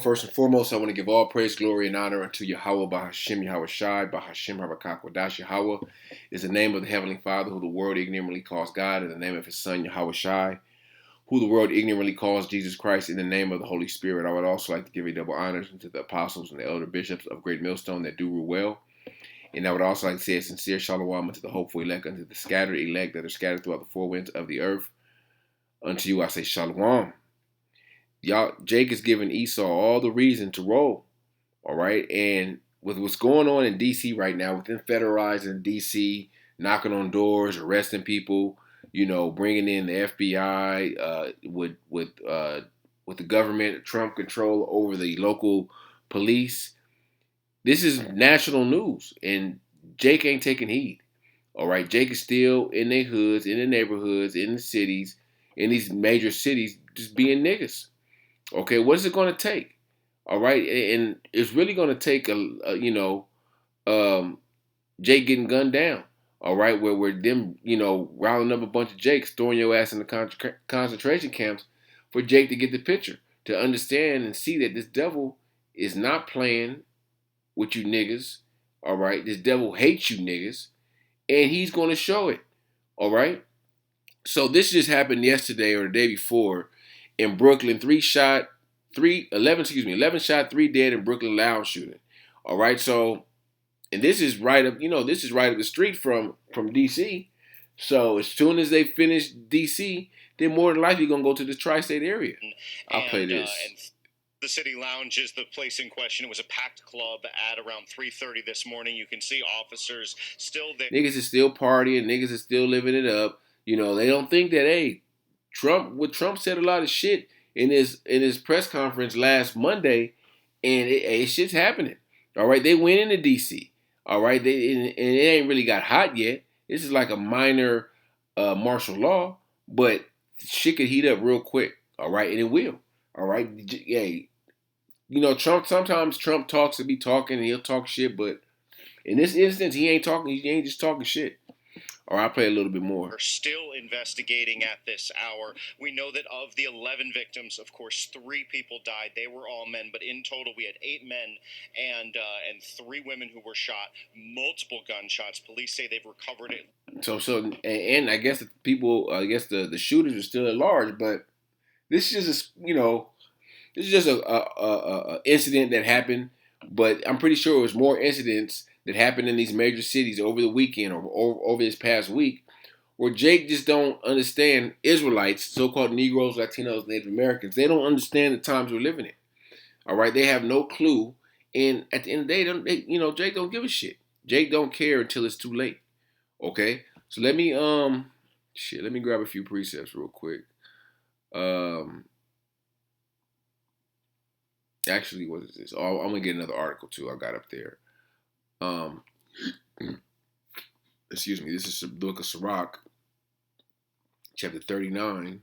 First and foremost, I want to give all praise, glory, and honor unto Yahawah, Bahasham, Yahawashi, Bahasham, Habakakwadash. Yahawah is the name of the Heavenly Father, who the world ignorantly calls God, and the name of His Son, Yahawashi, who the world ignorantly calls Jesus Christ, in the name of the Holy Spirit. I would also like to give a double honors to the apostles and the elder bishops of Great Millstone that do rule well. And I would also like to say a sincere shalom unto the hopeful elect, unto the scattered elect that are scattered throughout the four winds of the earth. Unto you I say shalom. Y'all, Jake is giving Esau all the reason to roll. All right. And with what's going on in DC right now, within federalizing DC, knocking on doors, arresting people, bringing in the FBI, with the government, Trump control over the local police. This is national news, and Jake ain't taking heed. All right, Jake is still in their hoods, in the neighborhoods, in the cities, in these major cities, just being niggas. Okay, what is it going to take? All right, and it's really going to take Jake getting gunned down. All right, where we're them, rounding up a bunch of Jakes, throwing your ass in the concentration camps for Jake to get the picture, to understand and see that this devil is not playing with you niggas. All right, this devil hates you niggas, and he's going to show it. All right, so this just happened yesterday or the day before in Brooklyn. 11 shot, 3 dead in Brooklyn lounge shooting. All right, so, and this is right up, this is right up the street from DC. So as soon as they finish DC, they're more than likely gonna go to the tri-state area. I'll play this. And the City Lounge is the place in question. It was a packed club at around 3:30 this morning. You can see officers still there. Niggas is still partying. Niggas is still living it up. They don't think that, hey, Trump said a lot of shit in his press conference last Monday, and shit's happening. All right, they went into DC. All right, and it ain't really got hot yet. This is like a minor martial law, but shit could heat up real quick. All right, and it will. All right, Trump. Sometimes Trump talks to be talking, and he'll talk shit, but in this instance, he ain't talking. He ain't just talking shit. Or I'll play a little bit more. We're still investigating at this hour. We know that of the 11 victims, of course, 3 people died. They were all men, but in total, we had 8 men and 3 women who were shot. Multiple gunshots. Police say they've recovered it. And I guess the shooters are still at large, but this is just a incident that happened. But I'm pretty sure it was more incidents that happened in these major cities over the weekend or over this past week, where Jake just don't understand Israelites, so-called Negroes, Latinos, Native Americans. They don't understand the times we're living in. All right, they have no clue, and at the end of the day, Jake don't give a shit. Jake don't care until it's too late. Okay, so let me grab a few precepts real quick. Actually, what is this? Oh, I'm gonna get another article too. I got up there. Excuse me. This is the book of Sirach, chapter 39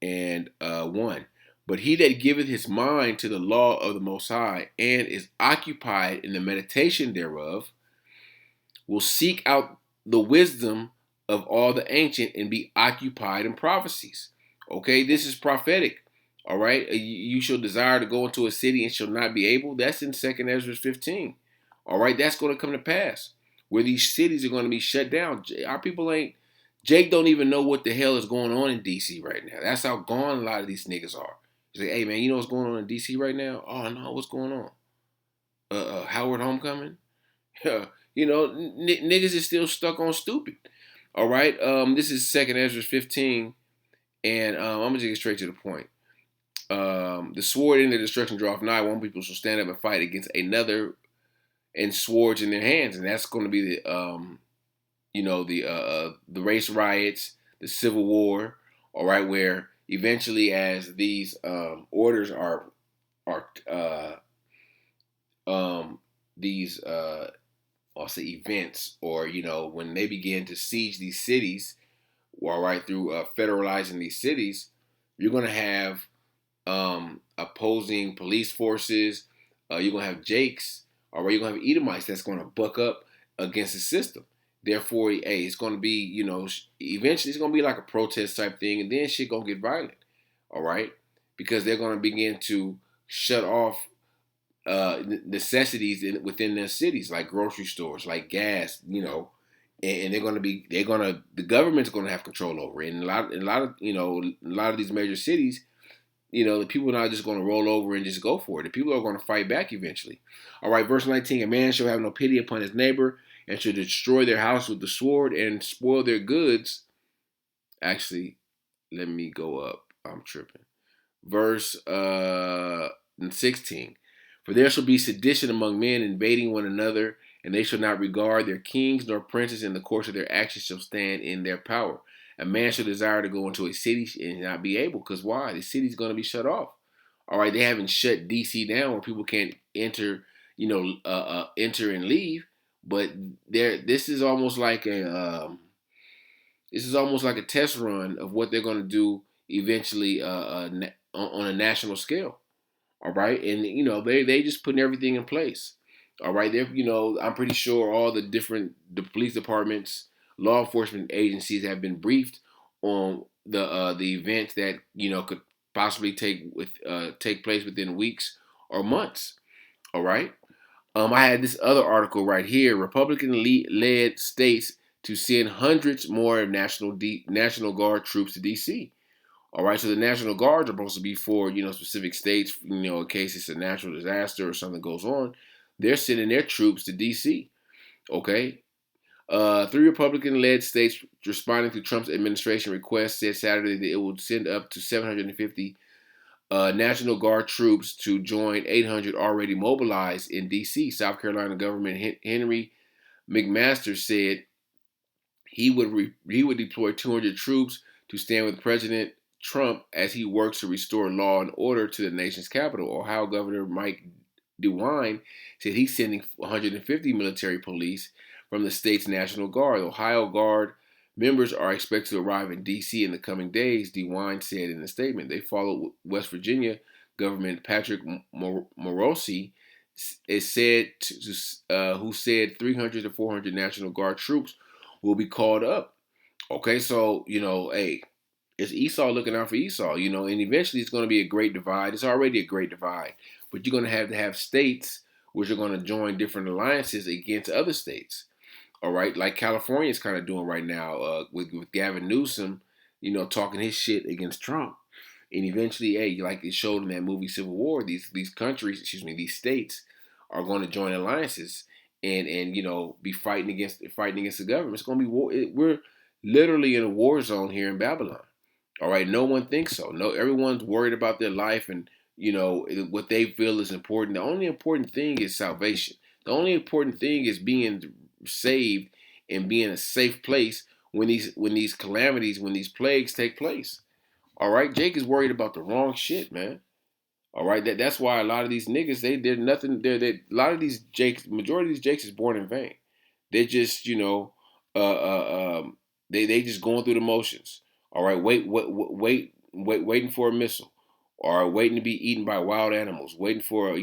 and 1. But he that giveth his mind to the law of the Most High and is occupied in the meditation thereof will seek out the wisdom of all the ancient and be occupied in prophecies. Okay, this is prophetic. All right, you shall desire to go into a city and shall not be able. That's in 2nd Ezra 15. All right, that's going to come to pass, where these cities are going to be shut down. Our people Jake don't even know what the hell is going on in DC right now. That's how gone a lot of these niggas are. He's like, hey man, you know what's going on in DC right now? Oh no, what's going on? Howard Homecoming? Niggas is still stuck on stupid. All right, this is 2nd Ezra 15, and I'm gonna just get straight to the point. The sword in their destruction draweth nigh. One people shall stand up and fight against another, and swords in their hands, and that's going to be the race riots, the civil war. All right, where eventually, as these orders are these I'll say events, or when they begin to siege these cities, all right, through federalizing these cities, you're going to have opposing police forces. You're going to have Jakes, all right, you're going to have Edomites that's going to buck up against the system. Therefore, hey, it's going to be, eventually it's going to be like a protest type thing, and then shit going to get violent, all right? Because they're going to begin to shut off necessities within their cities, like grocery stores, like gas, and the government's gonna have control over it. And a lot of these major cities, the people are not just gonna roll over and just go for it. The people are gonna fight back eventually. All right, verse 19: a man shall have no pity upon his neighbor, and shall destroy their house with the sword and spoil their goods. Actually, let me go up. I'm tripping. Verse 16. For there shall be sedition among men, invading one another, and they shall not regard their kings nor princes, in the course of their actions shall stand in their power. A man shall desire to go into a city and not be able, because why? The city's going to be shut off. All right, they haven't shut DC down where people can't enter, enter and leave, but this is almost like a test run of what they're going to do eventually on a national scale. All right, and they just putting everything in place. All right, I'm pretty sure all the police departments, law enforcement agencies have been briefed on the events that could possibly take place within weeks or months. All right. I had this other article right here. Republican-led states to send hundreds more National Guard troops to D.C. All right, so the National Guards are supposed to be for specific states, in case it's a natural disaster or something goes on. They're sending their troops to D.C. Okay, three Republican-led states responding to Trump's administration request said Saturday that it would send up to 750 National Guard troops to join 800 already mobilized in D.C. South Carolina Governor Henry McMaster said he would deploy 200 troops to stand with President Trump as he works to restore law and order to the nation's capital. Ohio Governor Mike DeWine said he's sending 150 military police from the state's National Guard. Ohio Guard members are expected to arrive in D.C. in the coming days, DeWine said in a statement. They followed West Virginia Governor Patrick Morosi, who said 300 to 400 National Guard troops will be called up. Okay, so hey, it's Esau looking out for Esau, and eventually it's going to be a great divide. It's already a great divide, but you're going to have states which are going to join different alliances against other states. All right, like California is kind of doing right now with Gavin Newsom, talking his shit against Trump, and eventually, hey, like it showed in that movie Civil War, these these states are going to join alliances and be fighting against the government. It's going to be war. We're literally in a war zone here in Babylon. All right, no one thinks so. No, everyone's worried about their life and what they feel is important. The only important thing is salvation. The only important thing is being saved and being a safe place when these calamities, when these plagues take place. All right, Jake is worried about the wrong shit, man. All right, that's why a lot of these niggas they're nothing. A lot of these Jakes, majority of these Jakes is born in vain. They're just they just going through the motions. All right, waiting for a missile, or waiting to be eaten by wild animals, waiting for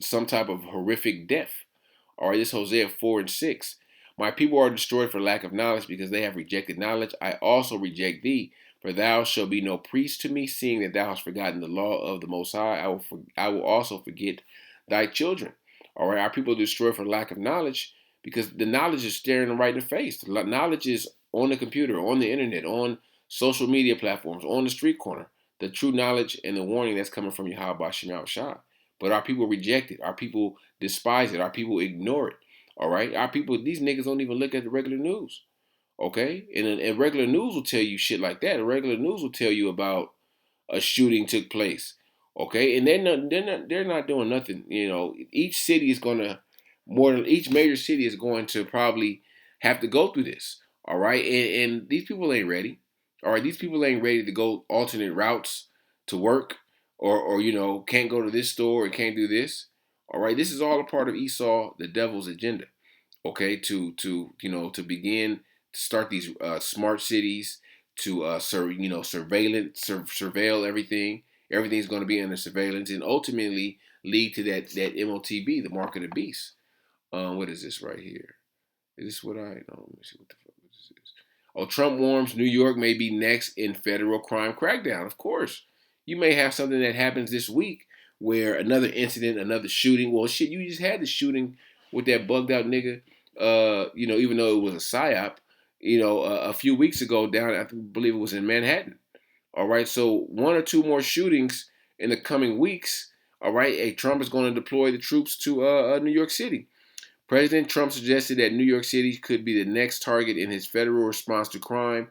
some type of horrific death. All right, this Hosea 4:6. My people are destroyed for lack of knowledge, because they have rejected knowledge. I also reject thee, for thou shalt be no priest to me, seeing that thou hast forgotten the law of the Most High. I will also forget thy children. All right, our people are destroyed for lack of knowledge, because the knowledge is staring them right in the face. The knowledge is on the computer, on the internet, on social media platforms, on the street corner. The true knowledge and the warning that's coming from Yahawashi. But our people reject it. Our people despise it. Our people ignore it. All right, our people, these niggas don't even look at the regular news. Okay, and regular news will tell you shit like that. The regular news will tell you about a shooting took place. Okay, and they're not doing nothing. Each city is gonna each major city is going to probably have to go through this. All right, and these people ain't ready. All right, these people ain't ready to go alternate routes to work, or can't go to this store and can't do this. All right, this is all a part of Esau, the devil's agenda. Okay, to begin to start these smart cities, to surveil everything. Everything's going to be under surveillance, and ultimately lead to that MOTB, the mark of the beast. What is this right here? Is this what I know? Let me see what the fuck this is. Oh, Trump warns New York may be next in federal crime crackdown. Of course, You may have something that happens this week where another incident, another shooting. Well, shit, you just had the shooting with that bugged out nigga. Even though it was a psyop, a few weeks ago down, I believe it was in Manhattan. All right, so one or two more shootings in the coming weeks. All right, Trump is going to deploy the troops to New York City. President Trump suggested that New York City could be the next target in his federal response to crime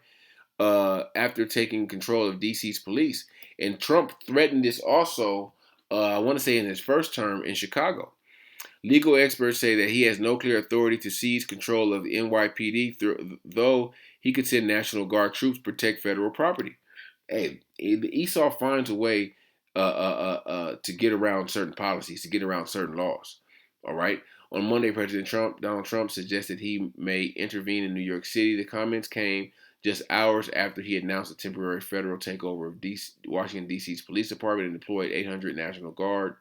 after taking control of DC's police. And Trump threatened this also, I want to say in his first term in Chicago. Legal experts say that he has no clear authority to seize control of the NYPD, though he could send National Guard troops to protect federal property. Hey, the Esau finds a way to get around certain policies, to get around certain laws. All right. On Monday, Donald Trump, suggested he may intervene in New York City. The comments came just hours after he announced a temporary federal takeover of Washington, D.C.'s police department and deployed 800 National Guard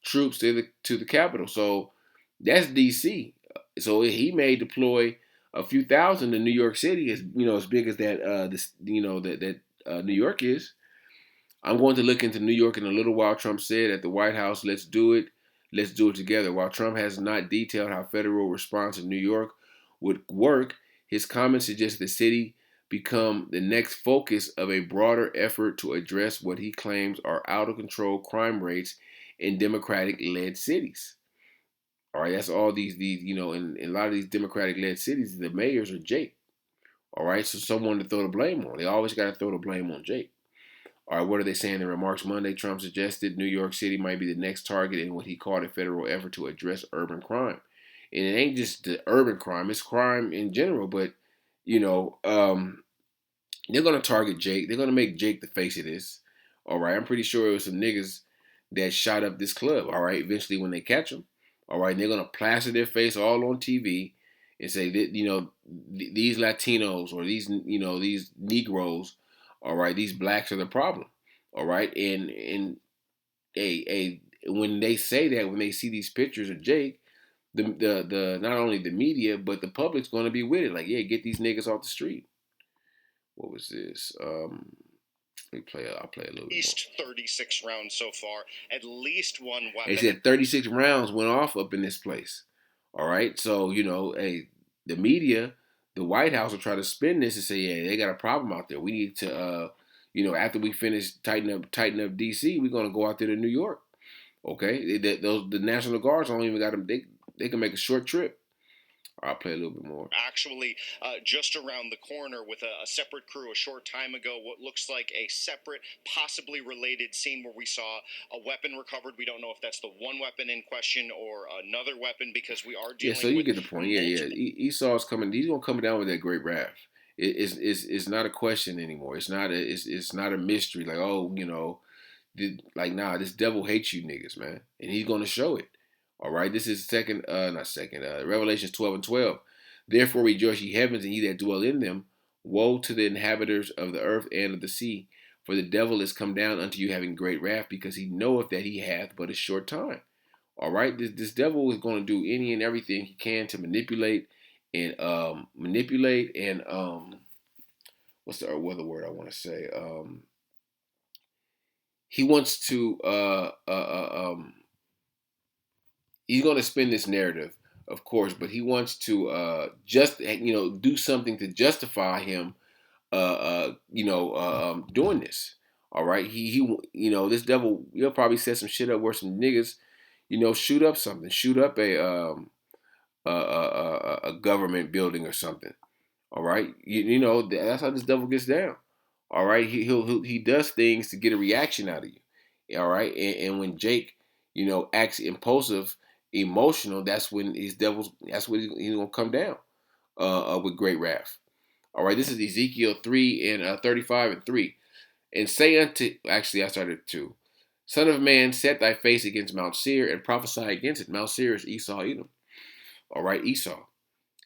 troops to the Capitol. So that's D.C. So he may deploy a few thousand to New York City, as big as that New York is. I'm going to look into New York in a little while, Trump said at the White House. Let's do it. Let's do it together. While Trump has not detailed how federal response in New York would work, his comments suggest the city become the next focus of a broader effort to address what he claims are out of control crime rates in Democratic-led cities. All right, that's all these in a lot of these Democratic-led cities, the mayors are Jake. All right, so someone to throw the blame on. They always got to throw the blame on Jake. All right, what are they saying in remarks Monday? Trump suggested New York City might be the next target in what he called a federal effort to address urban crime. And it ain't just the urban crime, it's crime in general. But, they're going to target Jake. They're going to make Jake the face of this. All right, I'm pretty sure it was some niggas that shot up this club. All right, eventually when they catch them. All right, and they're going to plaster their face all on TV and say that, these Latinos or these Negroes, all right, these blacks are the problem. All right, and when they say that, when they see these pictures of Jake, the not only the media but the public's going to be with it. Like, yeah, get these niggas off the street. What was this? I'll play a little bit more. At least 36 rounds so far. At least one weapon. They said 36 rounds went off up in this place. All right, so the media, the White House will try to spin this and say, yeah, they got a problem out there. We need to, after we finish tighten up DC, we're gonna go out there to New York. Okay, the National Guards don't even got them. They can make a short trip. I'll play a little bit more. Actually, just around the corner with a separate crew a short time ago, what looks like a separate, possibly related scene where we saw a weapon recovered. We don't know if that's the one weapon in question or another weapon because we are dealing with... Yeah, so you get the point. Yeah. Esau's coming. He's going to come down with that great wrath. It's not a question anymore. It's not a mystery. Like, this devil hates you niggas, man. And he's going to show it. All right, this is Revelations 12:12. Therefore rejoice ye heavens and ye that dwell in them. Woe to the inhabitants of the earth and of the sea. For the devil is come down unto you having great wrath, because he knoweth that he hath but a short time. All right, this devil is going to do any and everything he can to manipulate and what's the other word I want to say? He wants to he's going to spin this narrative, of course, but he wants to do something to justify him doing this. All right, he this devil, he'll probably set some shit up where some niggas shoot up something, shoot up a government building or something. All right, that's how this devil gets down. All right, he does things to get a reaction out of you. All right, and when Jake acts impulsive, emotional, that's when he's gonna come down with great wrath. All right, this is Ezekiel 3 and 35:3. And say unto, actually I started at 2. Son of man, set thy face against Mount Seir and prophesy against it. Mount Seir is Esau, Edom. All right, Esau.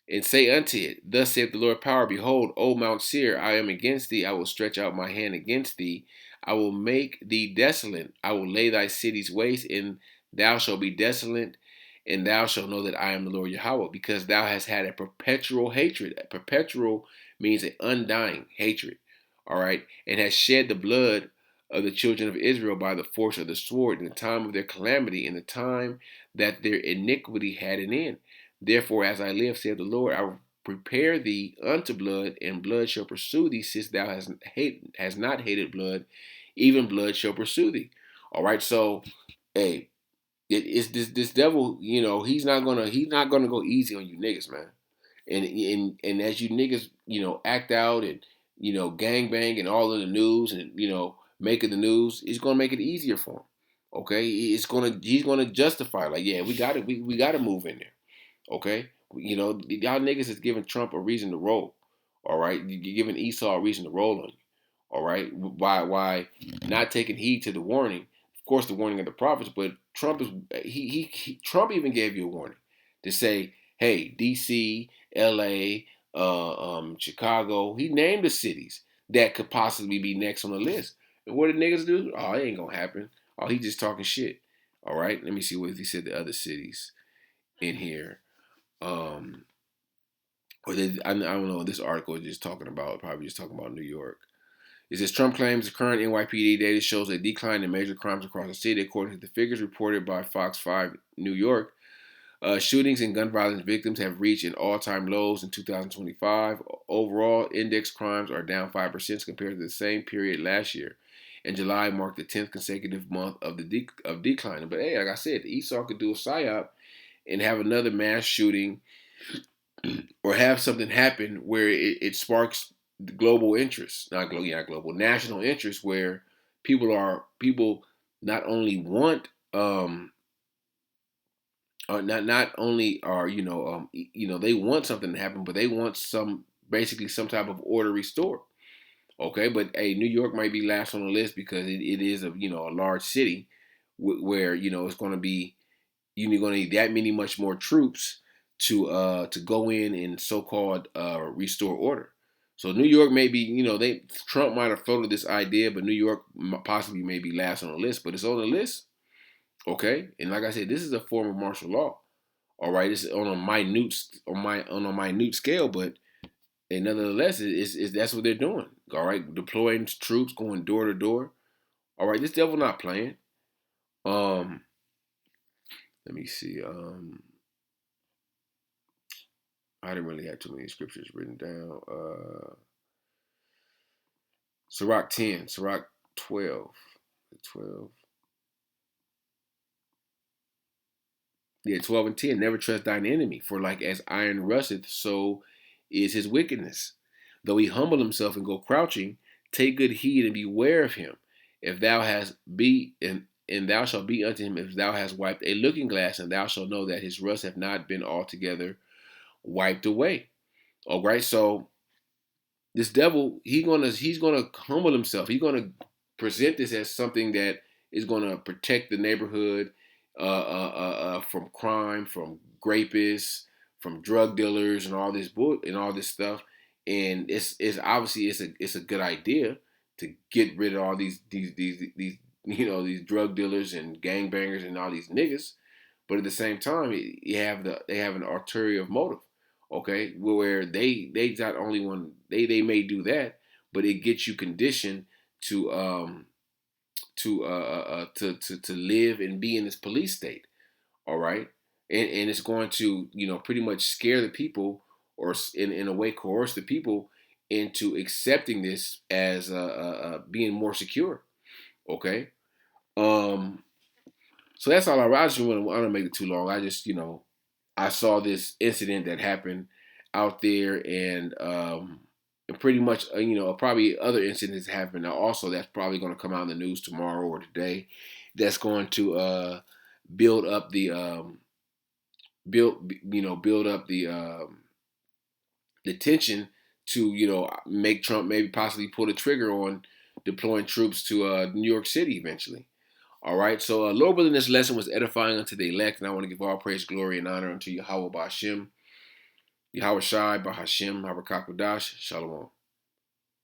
And say unto it, thus saith the Lord power, behold, O Mount Seir, I am against thee, I will stretch out my hand against thee, I will make thee desolate, I will lay thy cities waste, and thou shalt be desolate, and thou shalt know that I am the Lord Yahawah, because thou hast had a perpetual hatred. A perpetual means an undying hatred, all right, and has shed the blood of the children of Israel by the force of the sword in the time of their calamity, in the time that their iniquity had an end. Therefore, as I live, saith the Lord, I will prepare thee unto blood, and blood shall pursue thee, since thou hast not hated blood, even blood shall pursue thee. All right, so hey, it's this devil. He's not gonna go easy on you niggas, man. And as you niggas, act out and gang bang and all of the news and making the news, it's gonna make it easier for him. Okay, he's gonna justify like, yeah, we gotta move in there. Okay, y'all niggas is giving Trump a reason to roll. All right, you're giving Esau a reason to roll on you. All right, why not taking heed to the warning? Of course, the warning of the prophets, but Trump Trump even gave you a warning to say, hey, D.C., L.A., Chicago. He named the cities that could possibly be next on the list. And what did niggas do? Oh, it ain't gonna happen. Oh, he just talking shit. All right, let me see what he said. The other cities in here. I don't know. This article is just talking about, probably just talking about New York. It says Trump claims the current NYPD data shows a decline in major crimes across the city, according to the figures reported by Fox 5 New York. Shootings and gun violence victims have reached an all-time lows in 2025. Overall, index crimes are down 5% compared to the same period last year. And July marked the 10th consecutive month of decline. But hey, like I said, Esau could do a psyop and have another mass shooting or have something happen where it sparks global interest, not global, national interest, where people not only want not only are they want something to happen, but they want basically some type of order restored. Okay, but hey, New York might be last on the list because it is a large city where it's going to be you're going to need that many much more troops to go in and so-called restore order. So New York may be, Trump might have floated this idea, but New York possibly may be last on the list, but it's on the list. Okay, and like I said, this is a form of martial law. All right, it's on a minute scale, but nonetheless, is that's what they're doing. All right, deploying troops, going door to door. All right, this devil not playing. Let me see. I didn't really have too many scriptures written down. Sirach 10, Sirach 12. 12. Yeah, 12 and 10. Never trust thine enemy, for like as iron rusteth, so is his wickedness. Though he humble himself and go crouching, take good heed and beware of him. If thou hast and thou shalt be unto him if thou hast wiped a looking glass, and thou shalt know that his rust have not been altogether wiped away. All right, so this devil, he's gonna humble himself. He's gonna present this as something that is gonna protect the neighborhood from crime, from rapists, from drug dealers, and all this stuff. And it's obviously it's a good idea to get rid of all these these drug dealers and gangbangers and all these niggas. But at the same time, they have an ulterior motive. Okay, where they not only want they may do that, but it gets you conditioned to to live and be in this police state. All right, and it's going to pretty much scare the people, or in a way coerce the people into accepting this as being more secure. Okay, so that's all I just want to. I don't make it too long. I just I saw this incident that happened out there, and pretty much probably other incidents happen also. That's probably going to come out in the news tomorrow or today. That's going to build up the build up the tension to make Trump maybe possibly pull the trigger on deploying troops to New York City eventually. All right, so Lord willing, this lesson was edifying unto the elect, and I want to give all praise, glory, and honor unto Yahawah Bahasham, Yahawashi, Bahasham, Habakakwadash, Shalom.